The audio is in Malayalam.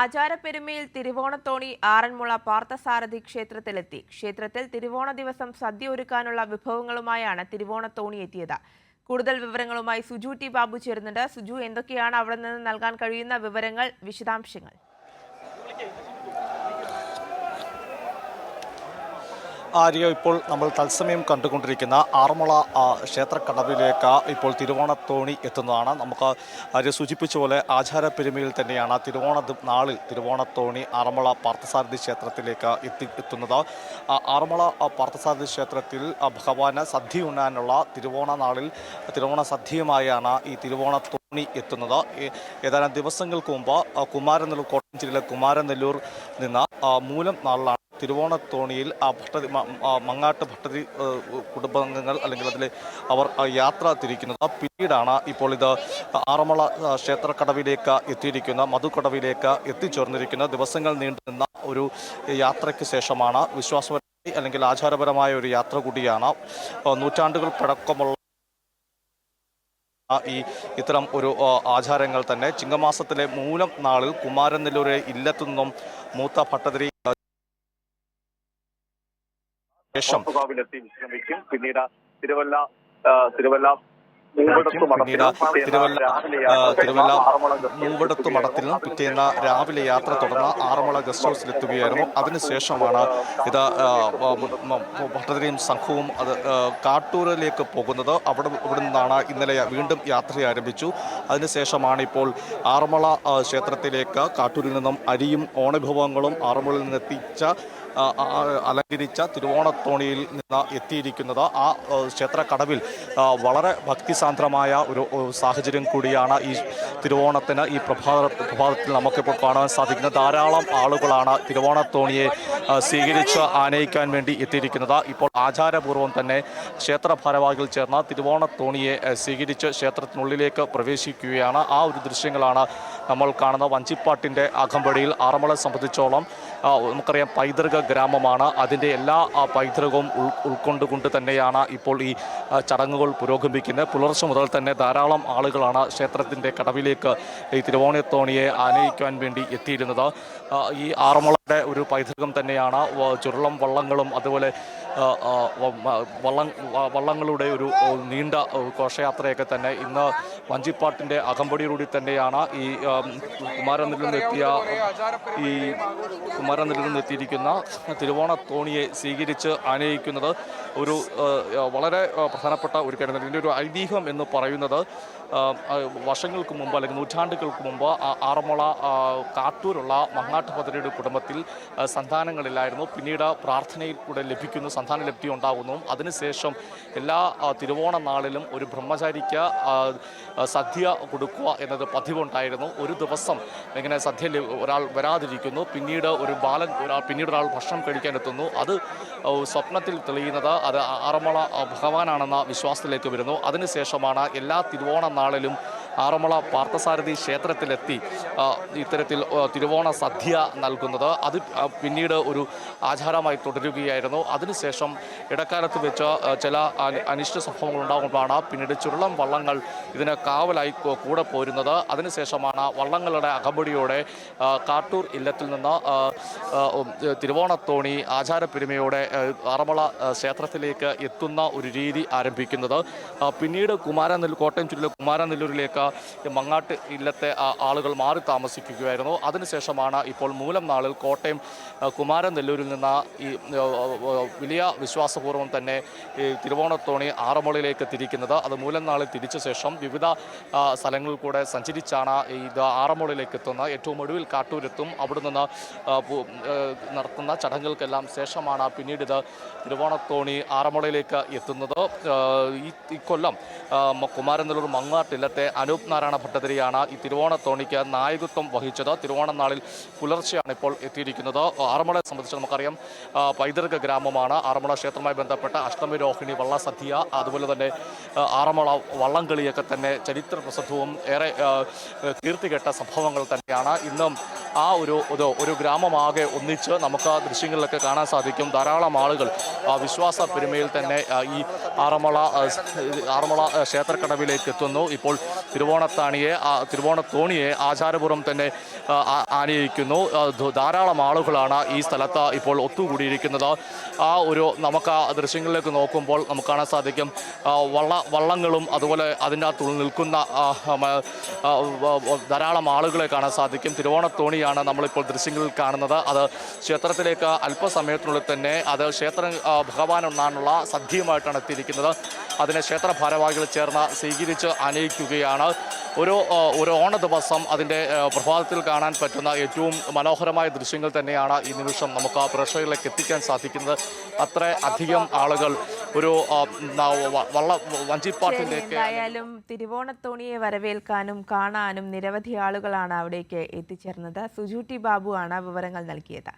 ആചാരപ്പെരുമയിൽ തിരുവോണത്തോണി ആറന്മുള പാർത്ഥസാരഥി ക്ഷേത്രത്തിലെത്തി. ക്ഷേത്രത്തിൽ തിരുവോണ ദിവസം സദ്യ ഒരുക്കാനുള്ള വിഭവങ്ങളുമായാണ് തിരുവോണത്തോണി എത്തിയത്. കൂടുതൽ വിവരങ്ങളുമായി സുജു ടി ബാബു ചേരുന്നുണ്ട്. സുജു, എന്തൊക്കെയാണ് അവിടെ നിന്ന് നൽകാൻ കഴിയുന്ന വിവരങ്ങൾ, വിശദാംശങ്ങൾ? ആര്യ, ഇപ്പോൾ നമ്മൾ തത്സമയം കണ്ടുകൊണ്ടിരിക്കുന്ന ആറന്മുള ക്ഷേത്രക്കടവിലേക്ക് ഇപ്പോൾ തിരുവോണത്തോണി എത്തുന്നതാണ്. നമുക്ക് ആര്യ സൂചിപ്പിച്ച പോലെ ആചാരപ്പെരുമയിൽ തന്നെയാണ് നാളിൽ തിരുവോണത്തോണി ആറന്മുള പാർത്ഥസാരഥി ക്ഷേത്രത്തിലേക്ക് എത്തുന്നത്. ആറന്മുള പാർത്ഥസാരഥി ക്ഷേത്രത്തിൽ ഭഗവാന് സദ്യ ഉണ്ണാനുള്ള തിരുവോണ നാളിൽ തിരുവോണ സദ്യയുമായാണ് ഈ തിരുവോണത്തോണി എത്തുന്നത്. ഏതാനും ദിവസങ്ങൾക്ക് മുമ്പ് കോട്ടയം ജില്ലയിലെ കുമാരനെല്ലൂർ നിന്ന് മൂലം നാളിലാണ് തിരുവോണത്തോണിയിൽ മങ്ങാട്ട് ഭട്ടതി കുടുംബാംഗങ്ങൾ അല്ലെങ്കിൽ അതിൽ അവർ യാത്ര തിരിക്കുന്നത്. പിന്നീടാണ് ഇപ്പോൾ ഇത് ആറന്മുള ക്ഷേത്രക്കടവിലേക്ക് എത്തിയിരിക്കുന്ന മധുക്കടവിലേക്ക് എത്തിച്ചേർന്നിരിക്കുന്ന ദിവസങ്ങൾ നീണ്ടുനിന്ന ഒരു യാത്രയ്ക്ക് ശേഷമാണ് വിശ്വാസപരമായി അല്ലെങ്കിൽ ആചാരപരമായ ഒരു യാത്ര കൂടിയാണ്. നൂറ്റാണ്ടുകൾ പഴക്കമുള്ള ഇത്തരം ഒരു ആചാരങ്ങൾ തന്നെ ചിങ്ങമാസത്തിലെ മൂലം നാളിൽ കുമാരനെല്ലൂരെ ഇല്ലത്തു നിന്നും മൂത്ത ഭട്ടതിരി വിശ്രമിക്കും. പിന്നീട് തിരുവല്ല മൂവടത്തു മഠത്തിൽ നിന്നും പിറ്റേന്ന് രാവിലെ യാത്ര തുടർന്ന് ആറന്മുള ഗസ്റ്റ് ഹൗസിലെത്തുകയായിരുന്നു. അതിനുശേഷമാണ് ഇത് ഭട്ടതിരിയും സംഘവും അത് കാട്ടൂരിലേക്ക് പോകുന്നത്. ഇവിടെ നിന്നാണ് ഇന്നലെ വീണ്ടും യാത്ര ആരംഭിച്ചു. അതിനുശേഷമാണ് ഇപ്പോൾ ആറന്മുള ക്ഷേത്രത്തിലേക്ക് കാട്ടൂരിൽ നിന്നും അരിയും ഓണവിഭവങ്ങളും ആറന്മുളയിൽ നിന്നെത്തിച്ച അലങ്കരിച്ച തിരുവോണത്തോണിയിൽ നിന്ന് എത്തിയിരിക്കുന്നത്. ആ ക്ഷേത്രക്കടവിൽ വളരെ ഭക്തിസാന്ദ്രമായ ഒരു സാഹചര്യം കൂടിയാണ് ഈ തിരുവോണത്തിന് ഈ പ്രഭാതത്തിൽ നമുക്കിപ്പോൾ കാണാൻ സാധിക്കുന്നത്. ധാരാളം ആളുകളാണ് തിരുവോണത്തോണിയെ സ്വീകരിച്ച് ആനയിക്കാൻ വേണ്ടി എത്തിയിരിക്കുന്നത്. ഇപ്പോൾ ആചാരപൂർവ്വം തന്നെ ക്ഷേത്ര ഭാരവാഹികൾ ചേർന്ന തിരുവോണത്തോണിയെ സ്വീകരിച്ച് ക്ഷേത്രത്തിനുള്ളിലേക്ക് പ്രവേശിക്കുകയാണ്. ആ ഒരു ദൃശ്യങ്ങളാണ് നമ്മൾ കാണുന്ന വഞ്ചിപ്പാട്ടിൻ്റെ അകമ്പടിയിൽ. ആറന്മുളയെ സംബന്ധിച്ചോളം നമുക്കറിയാം പൈതൃക ഗ്രാമമാണ്. അതിൻ്റെ എല്ലാ പൈതൃകവും ഉൾക്കൊണ്ടുകൊണ്ട് തന്നെയാണ് ഇപ്പോൾ ഈ ചടങ്ങുകൾ പുരോഗമിക്കുന്നത്. പുലർച്ചെ മുതൽ തന്നെ ധാരാളം ആളുകളാണ് ക്ഷേത്രത്തിൻ്റെ കടവിലേക്ക് ഈ തിരുവോണത്തോണിയെ ആനയിക്കാൻ വേണ്ടി എത്തിയിരുന്നത്. ഈ ആറന്മുളയുടെ ഒരു പൈതൃകം തന്നെയാണ് ചുരുളം വള്ളങ്ങളും അതുപോലെ വള്ളങ്ങളുടെ ഒരു നീണ്ട ഘോഷയാത്രയൊക്കെ തന്നെ. ഇന്ന് വഞ്ചിപ്പാട്ടിൻ്റെ അകമ്പടിയോടുകൂടി തന്നെയാണ് ഈ കുമാരനെല്ലൂരിൽ നിന്നെത്തിയിരിക്കുന്ന തിരുവോണത്തോണിയെ സ്വീകരിച്ച് ആനയിക്കുന്നത്. ഒരു വളരെ പ്രധാനപ്പെട്ട ഒരു കാര്യം. ഇതിൻ്റെ ഒരു ഐതിഹ്യം എന്ന് പറയുന്നത് വർഷങ്ങൾക്ക് മുമ്പ് അല്ലെങ്കിൽ നൂറ്റാണ്ടുകൾക്ക് മുമ്പ് ആറന്മുള കാട്ടൂരുള്ള മങ്ങാട്ട് ഭദ്രയുടെ കുടുംബത്തിൽ സന്താനങ്ങളില്ലായിരുന്നു. പിന്നീട് പ്രാർത്ഥനയിൽ കൂടെ ലഭിക്കുന്ന സന്താന ലബ്ധി ഉണ്ടാകുന്നു. അതിനുശേഷം എല്ലാ തിരുവോണ നാളിലും ഒരു ബ്രഹ്മചാരിക്ക് സദ്യ കൊടുക്കുക എന്നത് പതിവുണ്ടായിരുന്നു. ഒരു ദിവസം ഇങ്ങനെ സദ്യ ഒരാൾ വരാതിരിക്കുന്നു, പിന്നീട് ഒരാൾ ഭക്ഷണം കഴിക്കാൻ എത്തുന്നു. അത് സ്വപ്നത്തിൽ തെളിയുന്നത് അത് ആറന്മുള ഭഗവാനാണെന്ന വിശ്വാസത്തിലേക്ക് വരുന്നു. അതിനുശേഷമാണ് എല്ലാ തിരുവോണ നാളിലും ആറന്മുള പാർത്ഥസാരഥി ക്ഷേത്രത്തിലെത്തി ഇത്തരത്തിൽ തിരുവോണ സദ്യ നൽകുന്നത്. അത് പിന്നീട് ഒരു ആചാരമായി തുടരുകയായിരുന്നു. അതിനുശേഷം ഇടക്കാലത്ത് വെച്ച് ചില അനിഷ്ട സംഭവങ്ങൾ ഉണ്ടാകുമ്പോഴാണ് പിന്നീട് ചുരുളം വള്ളങ്ങൾ ഇതിന് കാവലായി കൂടെ പോരുന്നത്. അതിനുശേഷമാണ് വള്ളങ്ങളുടെ അകമ്പടിയോടെ കാട്ടൂർ ഇല്ലത്തിൽ നിന്ന് തിരുവോണത്തോണി ആചാരപ്പെരുമയോടെ ആറന്മുള ക്ഷേത്രത്തിലേക്ക് എത്തുന്ന ഒരു രീതി ആരംഭിക്കുന്നത്. പിന്നീട് കോട്ടയം ജില്ലയിലെ കുമാരനെല്ലൂരിലേക്ക് മങ്ങാട്ട് ഇല്ലത്തെ ആളുകൾ മാറി താമസിക്കുകയായിരുന്നു. അതിനുശേഷമാണ് ഇപ്പോൾ മൂലം നാളിൽ കോട്ടയം കുമാരനെല്ലൂരിൽ നിന്ന് ഈ വലിയ വിശ്വാസപൂർവ്വം തന്നെ ഈ തിരുവോണത്തോണി ആറന്മുളയിലേക്ക് തിരിക്കുന്നത്. അത് മൂലം നാളിൽ തിരിച്ച ശേഷം വിവിധ സ്ഥലങ്ങളിൽ കൂടെ സഞ്ചരിച്ചാണ് ഇത് ആറന്മുളയിലേക്ക് എത്തുന്നത്. ഏറ്റവും ഒടുവിൽ കാട്ടൂരെത്തും. അവിടെ നിന്ന് നടത്തുന്ന ചടങ്ങുകൾക്കെല്ലാം ശേഷമാണ് പിന്നീട് ഇത് തിരുവോണത്തോണി ആറന്മുളയിലേക്ക് എത്തുന്നത്. ഈ കൊല്ലം കുമാരനെല്ലൂർ മങ്ങാട്ടില്ലത്തെ അനൂപ് നാരായണ ഭട്ടതിരിയാണ് ഈ തിരുവോണത്തോണിക്ക് നായകത്വം വഹിച്ചത്. തിരുവോണ നാളിൽ പുലർച്ചെയാണ് ഇപ്പോൾ എത്തിയിരിക്കുന്നത്. ആറന്മുളയെ സംബന്ധിച്ച് നമുക്കറിയാം പൈതൃക ഗ്രാമമാണ്. ആറന്മുള ക്ഷേത്രവുമായി ബന്ധപ്പെട്ട അഷ്ടമി രോഹിണി വള്ളസദ്യ, അതുപോലെ തന്നെ ആറന്മുള വള്ളംകളിയൊക്കെ തന്നെ ചരിത്ര പ്രസിദ്ധവും ഏറെ കീർത്തികെട്ട സംഭവങ്ങൾ തന്നെയാണ്. ഇന്നും ആ ഒരു ഗ്രാമമാകെ ഒന്നിച്ച് നമുക്ക് ദൃശ്യങ്ങളിലൊക്കെ കാണാൻ സാധിക്കും. ധാരാളം ആളുകൾ വിശ്വാസ പെരുമയിൽ തന്നെ ഈ ആറന്മുള ക്ഷേത്രക്കടവിലേക്ക് എത്തുന്നു. ഇപ്പോൾ തിരുവോണത്തോണിയെ ആചാരപൂർവ്വം തന്നെ ആനയിക്കുന്നു. ധാരാളം ആളുകളാണ് ഈ സ്ഥലത്ത് ഇപ്പോൾ ഒത്തുകൂടിയിരിക്കുന്നത്. നമുക്ക് ആ ദൃശ്യങ്ങളിലേക്ക് നോക്കുമ്പോൾ നമുക്ക് കാണാൻ സാധിക്കും വള്ളങ്ങളും അതുപോലെ അതിനകത്ത് നിൽക്കുന്ന ധാരാളം ആളുകളെ കാണാൻ സാധിക്കും. തിരുവോണത്തോണിയാണ് നമ്മളിപ്പോൾ ദൃശ്യങ്ങളിൽ കാണുന്നത്. അത് ക്ഷേത്രത്തിലേക്ക് അല്പസമയത്തിനുള്ളിൽ തന്നെ അത് ഭഗവാൻ ഉണ്ണാനുള്ള സദ്യയുമായിട്ടാണ് എത്തിയിരിക്കുന്നത്. അതിനെ ക്ഷേത്ര ഭാരവാഹികൾ ചേർന്ന് സ്വീകരിച്ച് ആനയിക്കുകയാണ്. ഒരു ഓണ ദിവസം അതിൻ്റെ പ്രഭാതത്തിൽ കാണാൻ പറ്റുന്ന ഏറ്റവും മനോഹരമായ ദൃശ്യങ്ങൾ തന്നെയാണ് ഈ നിമിഷം നമുക്ക് പ്രേക്ഷകരിലേക്ക് എത്തിക്കാൻ സാധിക്കുന്നത്. അത്ര അധികം ആളുകൾ ഒരു വഞ്ചിപ്പാട്ടിൻ്റെ എന്തായാലും തിരുവോണത്തോണിയെ വരവേൽക്കാനും കാണാനും നിരവധി ആളുകളാണ് അവിടേക്ക് എത്തിച്ചേർന്നത്. സുജൂട്ടി ബാബു ആണ് വിവരങ്ങൾ നൽകിയത്.